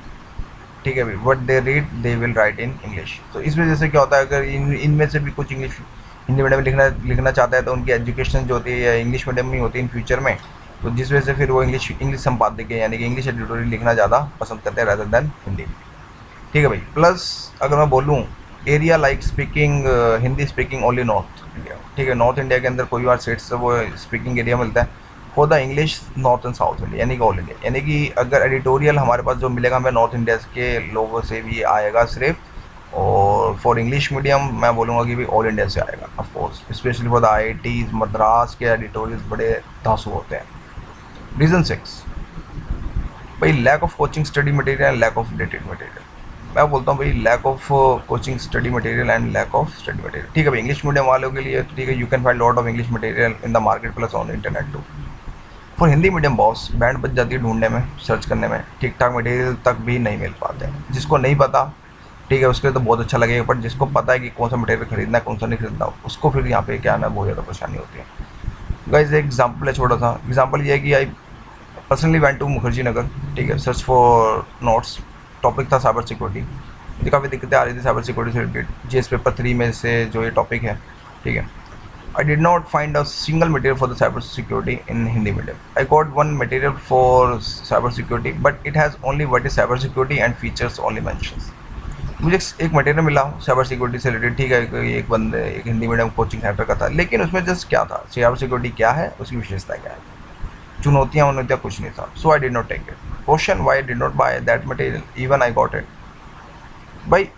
S1: ठीक है भाई, what they read they will write in English. तो इस वजह से क्या होता है, अगर इनमें से भी कुछ इंग्लिश हिंदी मीडियम में लिखना चाहता है तो उनकी एजुकेशन जो होती है या इंग्लिश मीडियम में होती है इन फ्यूचर में, तो जिस वजह से फिर वो इंग्लिश संपादकीय यानी कि इंग्लिश एडिटोरियल लिखना ज़्यादा पसंद करते हैं रैदर देन हिंदी, ठीक है भाई। प्लस अगर मैं बोलूँ area like speaking Hindi speaking only north India, ठीक है, नॉर्थ इंडिया के अंदर कोई बार स्टेट्स से वो स्पीकिंग एरिया मिलता है for the English north and south India यानी कि ऑल इंडिया, यानी कि अगर एडिटोरियल हमारे पास जो मिलेगा हमें नॉर्थ इंडिया के लोगों से भी आएगा सिर्फ, और फॉर इंग्लिश मीडियम मैं बोलूँगा कि भी ऑल इंडिया से आएगा of course, specially for the IITs Madras के एडिटोरियल बड़े धांसू होते हैं। रीज़न 6 भाई lack of coaching study material, lack of dated material. मैं बोलता हूँ भाई lack of coaching study material and lack of study material, ठीक है भाई। इंग्लिश मीडियम वालों के लिए ठीक है, you can find lot of English material in the market plus on internet too. For Hindi medium boss band बच जाती है ढूंढने में, सर्च करने में, ठीक ठाक मटेरियल तक भी नहीं मिल पाते हैं। जिसको नहीं पता ठीक है उसके लिए तो बहुत अच्छा लगेगा, बट जिसको पता है कि कौन सा मटेरियल खरीदना है कौन सा नहीं खरीदना, उसको फिर यहाँ पे क्या ना बहुत ज़्यादा परेशानी होती है। गाइस एक एग्जाम्पल है छोटा सा, एग्जाम्पल ये है कि I personally went to Mukherjee Nagar, ठीक है, सर्च फॉर नोट्स, टॉपिक था साइबर सिक्योरिटी। मुझे काफ़ी दिक्कतें आ रही थी साइबर सिक्योरिटी से रिलेटेड, GS पेपर 3 में से जो ये टॉपिक है, ठीक है। I did not find a single material for the cyber security in Hindi medium. I got one material for cyber security, but it has only what is cyber security and features only mentions. मुझे एक material मिला cyber security से related, ठीक है, एक बंदे एक Hindi medium coaching centre का था, लेकिन उसमें जस्ट क्या था, साइबर सिक्योरिटी क्या है, उसकी विशेषता क्या है, चुनौतियाँ उन्नतियाँ कुछ नहीं था। So I did not take it. Question why did not buy that material even I got it. भाई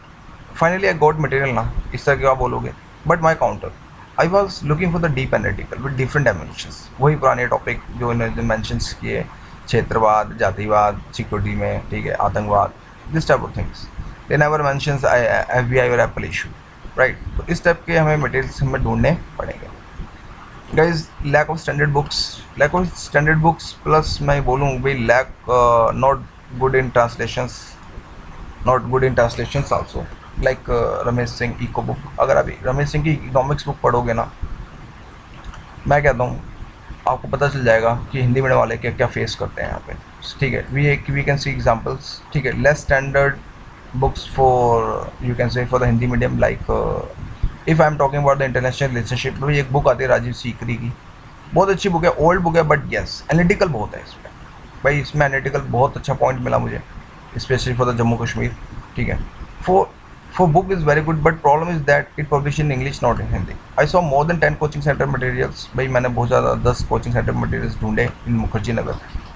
S1: फाइनली आई गॉट मटेरियल ना, इस तरह क्या बोलोगे, but my counter I was looking for the deep analytical with different dimensions, वही पुराने topic जो इन्होंने मैंशंस किए, क्षेत्रवाद, जातिवाद, सिक्योरिटी में, ठीक है, आतंकवाद, this type of things. They never mentions FBI और एप्पल इशू, राइट। तो इस टाइप के हमें मटेरियल्स हमें ढूंढने पड़ेंगे। Guys lack of standard books plus मैं बोलूँ भाई lack not good in translations also, like Ramesh Singh eco book. अगर अभी रमेश सिंह की इकोनॉमिक्स बुक पढ़ोगे ना, मैं कहता हूँ आपको पता चल जाएगा कि हिंदी मीडियम वाले क्या क्या फेस करते हैं यहाँ पे, ठीक है। वी कैन सी एग्जांपल्स, ठीक है, less standard books for you can say for the Hindi medium, like if I am talking about the international relationship, तो एक बुक आती है राजीव सीकरी की, बहुत अच्छी बुक है, ओल्ड बुक है, बट यस एनालिटिकल बहुत है इसमें, भाई इसमें एनालिटिकल बहुत अच्छा पॉइंट मिला मुझे, specially for the Jammu Kashmir, ठीक है। For book is very good, but problem is that it publish in English not in Hindi. I saw more than 10 coaching centre materials, भाई मैंने बहुत ज़्यादा 10 कोचिंग सेंटर मटेरियल्स ढूंढे in Mukherjee Nagar,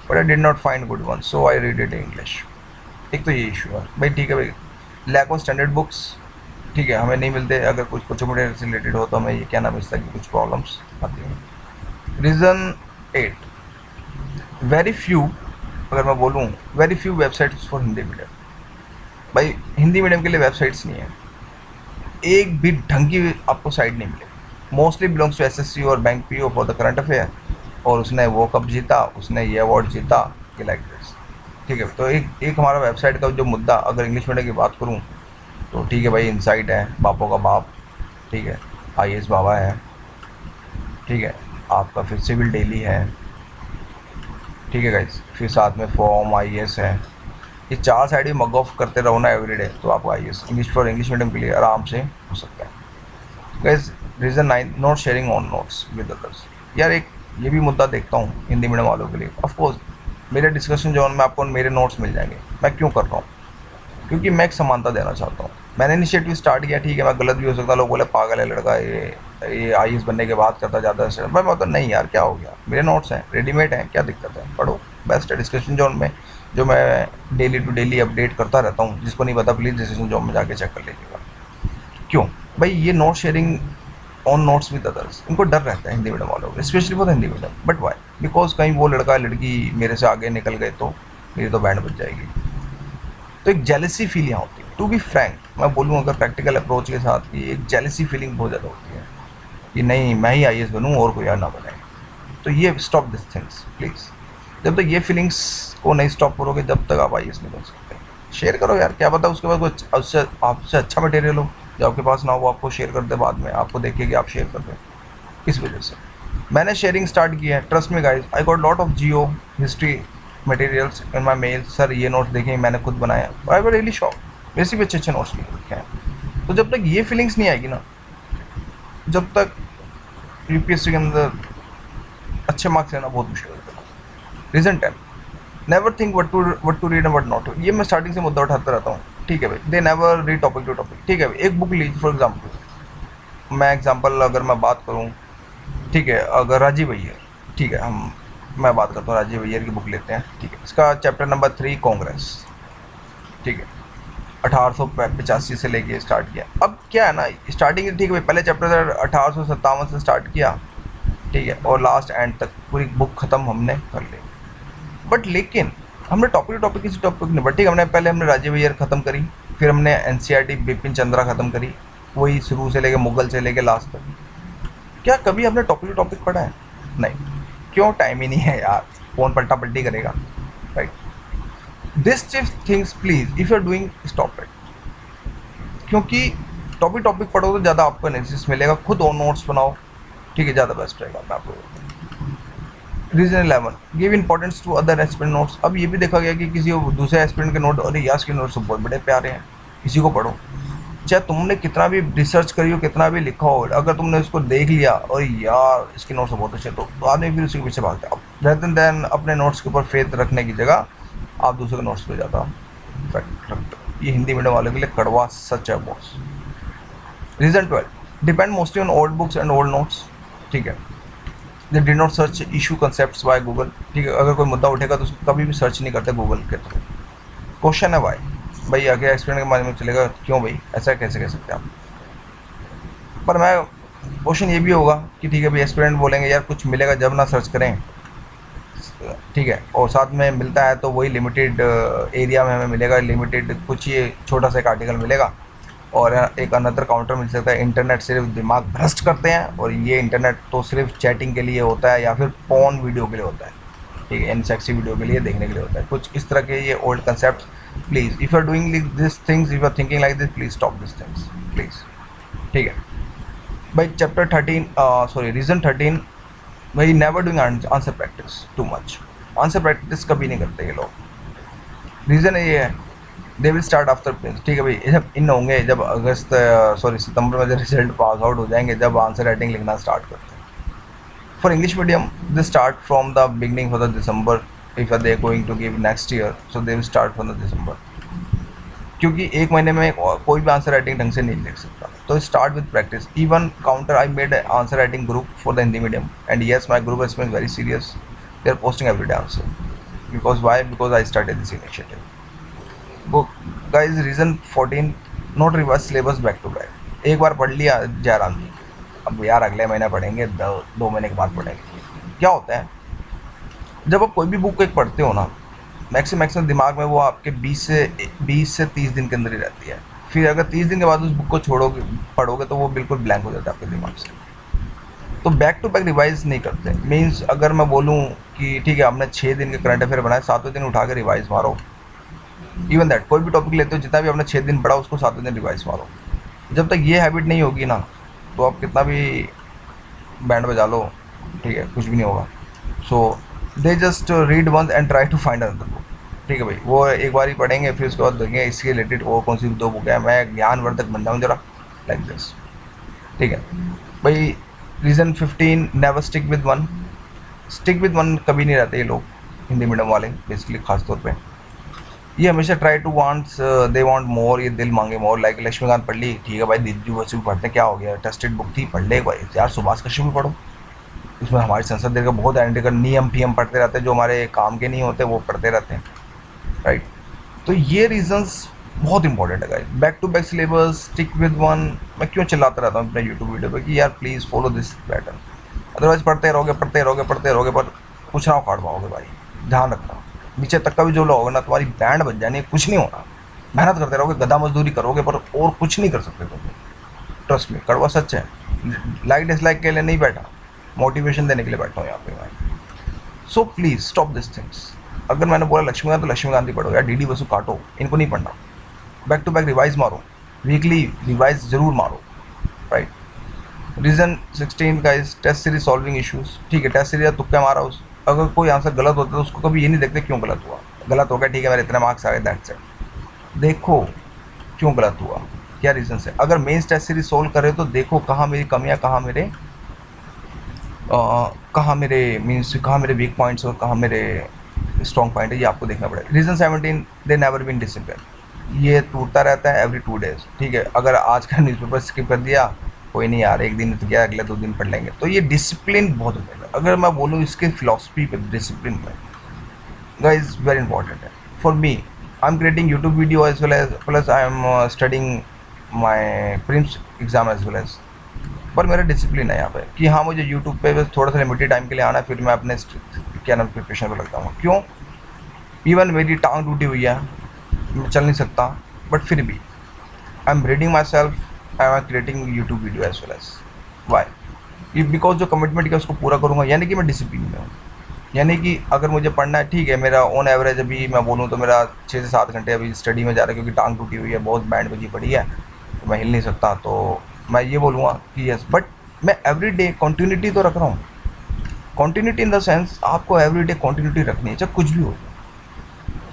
S1: but I did not find good one, so I read it in English. एक तो ये issue है भाई, ठीक है भाई। लैक ऑफ स्टैंडर्ड बुक्स, ठीक है, हमें नहीं मिलते। अगर कुछ कोचिंग मटेरियल से रिलेटेड हो तो हमें ये कहना मिलता है कि कुछ प्रॉब्लम्स आती हैं। रीज़न 8, वेरी फ्यू, अगर मैं बोलूँ very few websites for Hindi medium. भाई हिंदी मीडियम के लिए वेबसाइट्स नहीं है, एक भी ढंग की आपको साइट नहीं मिलेगी। मोस्टली बिलोंग्स टू एसएससी और bank PO for the current affair, और उसने वो कब जीता, उसने ये अवार्ड जीता, कि लाइक दिस, ठीक है। तो एक हमारा वेबसाइट का जो मुद्दा, अगर इंग्लिश मीडियम की बात करूँ तो ठीक है भाई, इनसाइट है, बापों का बाप, ठीक है, आईएएस बाबा है, ठीक है, आपका फिर सिविल डेली है, ठीक है गाइस, फिर साथ में फॉर्म आईएएस है। ये 4 साइड भी मग ऑफ करते रहो ना एवरीडे, तो आपको IAS English for English medium के लिए आराम से हो सकता है। Guys reason 9, note sharing on notes with others. यार एक ये भी मुद्दा देखता हूँ हिंदी मीडियम वालों के लिए। ऑफ कोर्स मेरे डिस्कशन जोन में आपको मेरे नोट्स मिल जाएंगे। मैं क्यों कर रहा हूँ? क्योंकि मैं एक समानता देना चाहता हूँ। मैंने इनिशिएटिव स्टार्ट किया, ठीक है, मैं गलत भी हो सकता, लोग बोले पागल है लड़का, ये आईएएस बनने के बाद करता ज़्यादा से। मैं मतलब नहीं यार, क्या हो गया, मेरे नोट्स हैं, रेडीमेड हैं, क्या दिक्कत है, पढ़ो। बेस्ट है डिस्कशन जोन में, जो मैं डेली टू डेली अपडेट करता रहता हूँ। जिसको नहीं पता प्लीज़ डिस्कशन जोन में जाके चेक कर लीजिएगा। क्यों भाई? ये note sharing on notes with others, इनको डर रहता है हिंदी मीडियम वालों को, specially for Hindi medium. But why? Because कहीं वो लड़का लड़की मेरे से आगे निकल गए तो मेरी तो बैंड बज जाएगी। तो एक जेलसी फील यहाँ होती है। टू बी फ्रैंक, मैं बोलूँ अगर प्रैक्टिकल अप्रोच के साथ, कि एक जेलसी फीलिंग बहुत ज़्यादा होती है कि नहीं मैं ही आईएएस बनूँ और कोई और ना बने। तो ये स्टॉप दिस थिंग्स प्लीज़। जब तक ये फीलिंग्स को नहीं स्टॉप करोगे, जब तक आप आईएएस नहीं बन सकते। शेयर करो यार, क्या पता उसके बाद कुछ उससे आपसे अच्छा मटेरियल हो जो आपके पास ना हो, आपको शेयर कर दे बाद में, आपको देखिए कि आप शेयर कर दें। इस वजह से मैंने शेयरिंग स्टार्ट किया है। Trust me guys, I got lot of geo history materials in my mail. Sir ये नोट्स देखें, मैंने खुद बनाया। आई वॉज रियली शॉक, वैसे भी अच्छे अच्छे नोट्स लिख रखे हैं। तो जब तक ये फीलिंग्स नहीं आएगी ना, जब तक यूपीएससी के अंदर अच्छे मार्क्स लेना बहुत मुश्किल होता है। Reason 10, never think what to read and what not to. ये मैं स्टार्टिंग से मुद्दा उठाता रहता हूँ, ठीक है भाई। They never read topic to topic, ठीक है भाई। एक बुक लीजिए फॉर एग्जाम्पल, मैं एग्जाम्पल अगर मैं बात करूँ, ठीक है, अगर राजीव अय्यर, ठीक है, मैं बात करता हूँ राजीव अय्यर की बुक लेते हैं, ठीक है। इसका चैप्टर नंबर 3 कांग्रेस, ठीक है, 1885 से लेके स्टार्ट किया। अब क्या है ना, स्टार्टिंग ठीक है भाई, पहले चैप्टर से 1857 से स्टार्ट किया, ठीक है, और लास्ट एंड तक पूरी बुक ख़त्म हमने कर ली। बट लेकिन हमने टॉपिक टू टॉपिक किसी टॉपिक नहीं बढ़, ठीक है, हमने राजीव अय्यर ख़त्म करी, फिर हमने एनसीईआरटी बिपिन चंद्रा ख़त्म करी, वही शुरू से लेके मुगल से लेके लास्ट तक। क्या कभी हमने टॉपिक टू टॉपिक पढ़ा है? नहीं। क्यों? टाइम ही नहीं है यार, कौन पलटा पलटी करेगा, right. This things please if you are doing stop it. क्योंकि टॉपिक पढ़ो तो ज़्यादा आपको एनालिसिस मिलेगा। खुद और नोट्स बनाओ, ठीक है, ज़्यादा बेस्ट रहेगा। मैं आपको reason 11, give importance to other aspirant notes. अब ये भी देखा गया कि किसी दूसरे एस्पिरेंट के नोट, अरे यार इसके नोट्स बहुत बड़े प्यारे हैं, इसी को पढ़ो। चाहे तुमने कितना भी रिसर्च करी हो, कितना भी लिखा हो, अगर तुमने उसको देख लिया और यार इसके नोट्स बहुत अच्छे, तो आदमी फिर उसी के पीछे भागता है। अब रेदर देन अपने नोट्स के ऊपर फेथ रखने की जगह आप दूसरे के नोट्स पे ज़्यादा इफेक्ट रखते हो। ये हिंदी मीडियम वालों के लिए कड़वा सच है boss. Reason 12, depend mostly on old books and old notes, ठीक है। दे did not search issue concept by Google, ठीक है। अगर कोई मुद्दा उठेगा तो उसको कभी भी सर्च नहीं करते गूगल के थ्रू। क्वेश्चन है वाई, भाई आगे एक्सपेरिमेंट के माध्यम में चलेगा, क्यों भाई ऐसा कैसे कह सकते हैं आप? पर मैं क्वेश्चन ये भी होगा कि ठीक है भाई, एक्सपेरिमेंट बोलेंगे यार कुछ मिलेगा जब ना सर्च करें, ठीक है, और साथ में मिलता है तो वही लिमिटेड एरिया में हमें मिलेगा, लिमिटेड कुछ ये छोटा सा एक आर्टिकल मिलेगा, और एक अनदर काउंटर मिल सकता है। इंटरनेट सिर्फ दिमाग भ्रष्ट करते हैं, और ये इंटरनेट तो सिर्फ चैटिंग के लिए होता है या फिर पॉर्न वीडियो के लिए होता है, ठीक है, इन सेक्सी वीडियो के लिए देखने के लिए होता है। कुछ इस तरह के ये old concept. Please if you are doing this things, if you are thinking like this, please stop this things please, ठीक है भाई। चैप्टर 13 रीज़न 13, भाई never doing answer practice too much. Answer practice कभी नहीं करते ये लोग। रीज़न ये है, they will start after prelims, ठीक है भाई। जब इन होंगे, जब सितंबर में जब रिजल्ट पास आउट हो जाएंगे, जब आंसर राइटिंग लिखना स्टार्ट करते हैं। For English medium they start from the beginning for the December if they are going to give next year, so they will start from the December, क्योंकि एक महीने में कोई भी आंसर राइटिंग ढंग से नहीं लिख सकता। तो start with practice. Even counter I made answer writing group for the Hindi medium, and yes my group is very serious, they are posting everyday answer, because why, because I started this initiative. वो guys reason 14, not revise syllabus back to back. एक बार पढ़ लिया जयराम जी, अब यार अगले महीने पढ़ेंगे, 2 महीने के बाद पढ़ेंगे। क्या होता है, जब आप कोई भी बुक एक पढ़ते हो ना, मैक्सिमम दिमाग में वो आपके 20 से 30 दिन के अंदर ही रहती है। फिर अगर 30 दिन के बाद उस बुक को छोड़ोगे, पढ़ोगे, तो वो बिल्कुल ब्लैंक हो जाता है आपके दिमाग से। तो बैक टू बैक रिवाइज नहीं करते। मीन्स अगर मैं बोलूँ कि ठीक है आपने 6 दिन के करंट अफेयर बनाए, 7वें दिन उठा के रिवाइज मारो। इवन दैट, कोई भी टॉपिक लेते हो, जितना भी आपने 6 दिन पढ़ा उसको 7वें दिन रिवाइज मारो। जब तक ये हैबिट नहीं होगी ना, तो आप कितना भी बैंड बजा लो, ठीक है, कुछ भी नहीं होगा। So they just read one and try to find another book. ठीक है भाई, वो एक बार ही पढ़ेंगे, फिर उसके बाद देखेंगे इसके रिलेटेड और कौन सी 2 बुक है, मैं ज्ञानवर्धक बन जाऊँ जरा, लाइक दिस। ठीक है भाई। Reason 15, never stick with one. Stick with one कभी नहीं रहते ये लोग, हिंदी मीडियम वाले बेसिकली खास तौर पे। ये हमेशा try to wants, they want more, ये दिल मांगे मोर। लाइक लक्ष्मीकांत पढ़ ली, ठीक है भाई, दिव्यू वसु पढ़ते क्या हो गया, टेस्टेड बुक थी, पढ़ ले भाई यार। सुभाष कश्यप भी पढ़ो, इसमें हमारी संसद देर का बहुत आइडेंटिकल नियम पीएम पढ़ते रहते हैं, जो हमारे काम के नहीं होते वो पढ़ते रहते हैं, राइट। तो ये रीजंस बहुत इंपॉर्टेंट है guys. Back to back syllabus, stick with one. मैं क्यों चिल्लाता रहता हूँ अपने यूट्यूब वीडियो पे कि यार please follow this pattern, otherwise पढ़ते रहोगे पर कुछ ना उखाड़ पाओगे भाई। ध्यान रखना, नीचे तक का भी जो लोगे ना, तुम्हारी बैंड बज जानी है, कुछ नहीं होना। मेहनत करते रहोगे, गधा मजदूरी करोगे, पर और कुछ नहीं कर सकते तुम। ट्रस्ट में, कड़वा सच है। लाइक डिसलाइक के लिए नहीं बैठा, मोटिवेशन देने के लिए बैठा हूँ यहाँ पे मैं। So please stop this things. अगर मैंने बोला लक्ष्मीकांत तो लक्ष्मीकांत ही पढ़ो यार, डीडी बसु काटो, इनको नहीं पढ़ना। बैक टू बैक रिवाइज मारो, वीकली रिवाइज जरूर मारो, राइट। रीज़न 16 का इस टेस्ट सीरीज सॉल्विंग इश्यूज। ठीक है, टेस्ट सीरीज तुक्का मारा उस, अगर कोई आंसर गलत होता है तो उसको कभी ये नहीं देखते क्यों गलत हुआ। गलत हो गया, ठीक है मेरे इतने मार्क्स आ गए, दैट्स इट। देखो क्यों गलत हुआ, क्या रीज़न है। अगर मेंस टेस्ट सीरीज सोल्व करे तो देखो कहाँ मेरी कमियाँ, कहाँ मेरे वीक पॉइंट्स और कहाँ मेरे स्ट्रॉन्ग पॉइंट है, ये आपको देखना पड़ेगा। Reason 17, they never been discipline. ये टूटता रहता है एवरी 2 डेज। ठीक है, अगर आज का न्यूज़पेपर स्किप कर दिया, कोई नहीं यार, एक दिन तो गया, अगले 2 दिन पढ़ लेंगे। तो ये डिसिप्लिन बहुत इंपॉर्टेंट है। अगर मैं बोलूँ इसके फिलॉसफी पे, डिसिप्लिन में गाइस वेरी इंपॉर्टेंट है for me. I am creating YouTube video as well as, plus I am studying my prelims exam as well as. पर मेरा डिसिप्लिन है यहाँ पे कि हाँ, मुझे यूट्यूब पे बस थोड़ा सा लिमिटेड टाइम के लिए आना है, फिर मैं अपने क्या नाम प्रिपरेशन पर लगता हूँ। क्यों? इवन मेरी टांग टूटी हुई है, मैं चल नहीं सकता, बट फिर भी I am reading myself, I am creating YouTube video as well as. Why? Because जो कमिटमेंट किया उसको पूरा करूँगा, यानी कि मैं डिसिप्लिन में हूँ। यानी कि अगर मुझे पढ़ना है, ठीक है, मेरा ऑन एवरेज अभी मैं बोलूँ तो मेरा 6 से 7 घंटे अभी स्टडी में जा रहा है, क्योंकि टांग टूटी हुई है, बहुत बैंड बजी पड़ी है, तो मैं हिल नहीं सकता। तो मैं ये बोलूँगा कि यस, बट मैं एवरी डे कॉन्टीन्यूटी तो रख रहा हूँ। कॉन्टीन्यूटी इन द सेंस, आपको एवरी डे कॉन्टीन्यूटी रखनी है, चाहे कुछ भी हो।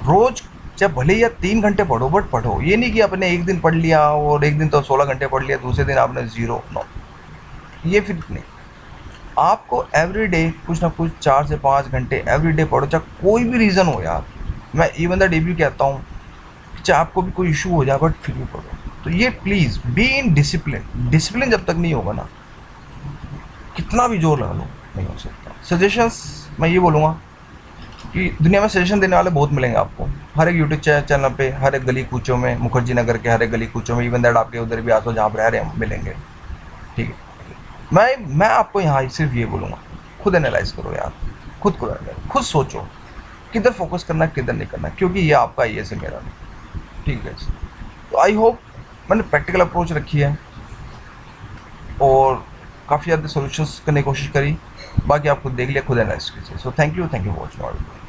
S1: रोज़ चाहे भले या 3 घंटे पढ़ो, बट पढ़ो। ये नहीं कि आपने एक दिन पढ़ लिया और एक दिन तो 16 घंटे पढ़ लिया, दूसरे दिन आपने 0, नो, ये फिर नहीं। आपको एवरी डे कुछ ना कुछ 4 से 5 घंटे एवरी डे पढ़ो, चाहे कोई भी रीज़न हो यार। मैं इवन द डे भी कहता हूँ, चाहे आपको भी कोई इशू हो जाए, बट फिर भी पढ़ो। तो ये please be in discipline. Discipline जब तक नहीं होगा ना, कितना भी जोर लगा लो, नहीं हो सकता। सजेशंस मैं ये बोलूँगा कि दुनिया में सजेशन देने वाले बहुत मिलेंगे आपको, हर एक यूट्यूब चैनल पे, हर एक गली कूचों में, मुखर्जी नगर के हर एक गली कूचों में, इवन दैट आपके उधर भी आसपास जहाँ पर रह रहे हैं मिलेंगे। ठीक है, मैं आपको यहाँ सिर्फ ये बोलूँगा, खुद एनालाइज करो यार, खुद सोचो किधर फोकस करना है, किधर नहीं करना, क्योंकि ये आपका ही है, मेरा नहीं। ठीक है, तो आई होप मैंने प्रैक्टिकल अप्रोच रखी है और काफ़ी ज़्यादा सॉल्यूशंस करने की कोशिश करी। बाकी आप खुद देख लिया, खुद एनालाइज कीजिए। So thank you for watching.